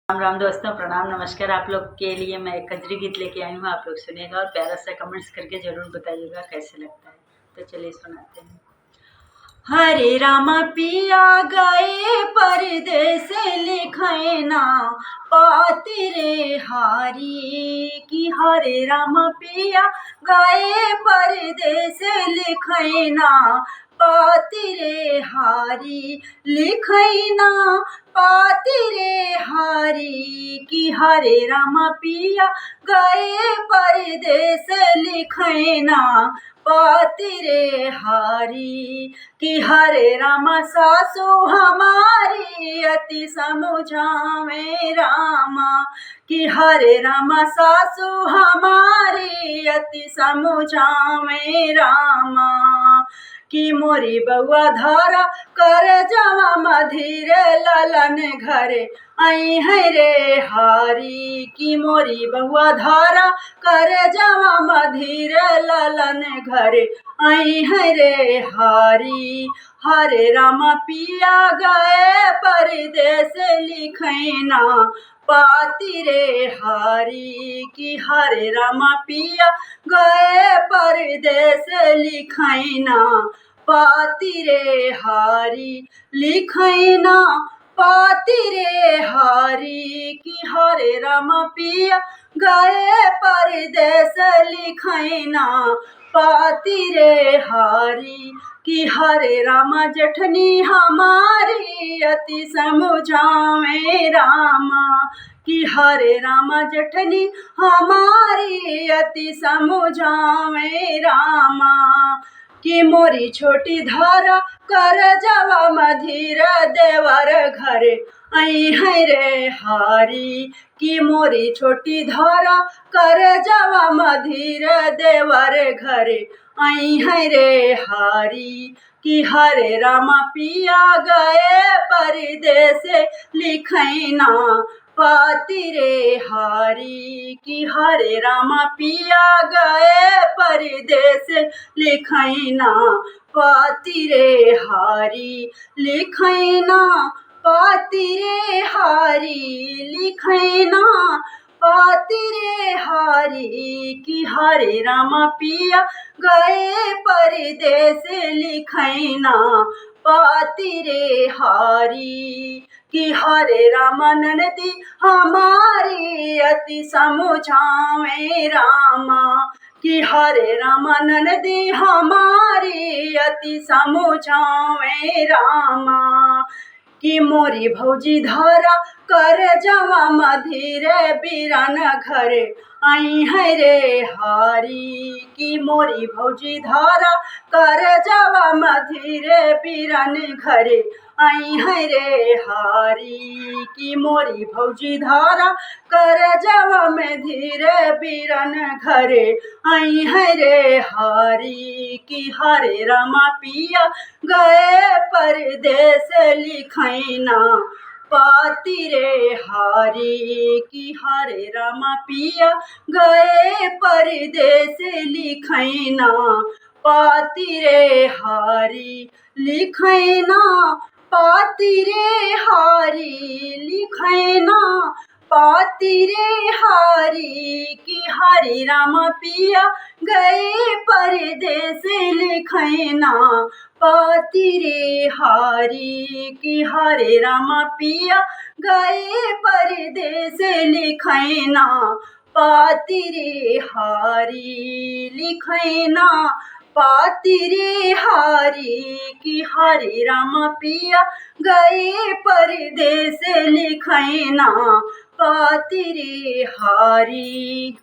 राम राम दोस्तों, प्रणाम नमस्कार। आप लोग के लिए मैं एक कजरी गीत लेके आई हूँ। आप लोग सुनिएगा और प्यारा सा कमेंट्स करके ज़रूर बताइएगा कैसे लगता है। तो चलिए सुनाते हैं। हरे रामा पिया गए परदेस लिखे ना पाती रे हारी की। हरे रामा पिया गए परदेस लिखे ना पाती रे हारी, लिखे ना पाती रे हारी की। हरे रामा पिया गए परदेस लिखे ना पाती रे हारी कि। हरे रामा सासु हमारी अति समुझावे रामा कि। हरे रामा सासु हमारी अति समुझावे रामा कि। मोरी बउआ धारा कर जवा मधीर ललन घरे आई है रे हारी की। मोरी बउआ धारा कर जवा मधीर ललन घरे आई है रे हारी। हरे रामा पिया गए परदेस लिखे ना पाती रे हारी की। हरे रामा पिया गए परदेस लिखे ना पाती रे हारी, लिखे ना पाती रे हारी की। हरे रामा पिया गए परदेस लिखे ना पाती रे हारी कि। हरे रामा जठनी हमारी अति समुझावे रामा कि। हरे रामा जठनी हमारी अति समुझावे रामा कि। मोरी छोटी धारा कर जवा मधीर देवर घरे आई है रे हारी कि। मोरी छोटी धारा कर जवा मधीर देवर घरे आई है रे हारी कि। हरे रामा पिया गए परदेस लिखे ना पाती रे हारी कि। हरे रामा पिया गए परदेस लिखे ना पाती रे हारी, लिखे ना पाती रे हारी, लिखे ना पाती रे हारी कि। हरे रामा पिया गए परदेस लिखे ना पाती रे हारी कि। हरे रामा ननदी हमारी अति समुझावे रामा कि। हरे रामा ननदी हमारी अति समुझावे रामा कि। मोरी भौजी धारा कर जवा मधीर बीरन घरे आई है रे हारी कि। मोरी भौजी धारा कर जवा मधीर बीरन घरे आई है रे हारी कि। मोरी भौजी धारा कर जवा मधीर बीरन घरे आई है रे हारी कि। हरे रामा पिया गए परदेस लिखे ना पाती रे हारी कि। हरे रामा पिया गए परदेस लिखे ना पाती रे हारी, लिखे ना पाती रे हारी, लिखे ना पाती रे हारी कि। हरे रामा पिया गए परदेस लिखे ना पाती रे हारी कि। हरे रामा पिया गए परदेस लिखे ना पाती रे हारी, लिखे ना पाती रे हारी कि। हरे रामा पिया गए परदेस लिखे ना पाती रे हारी।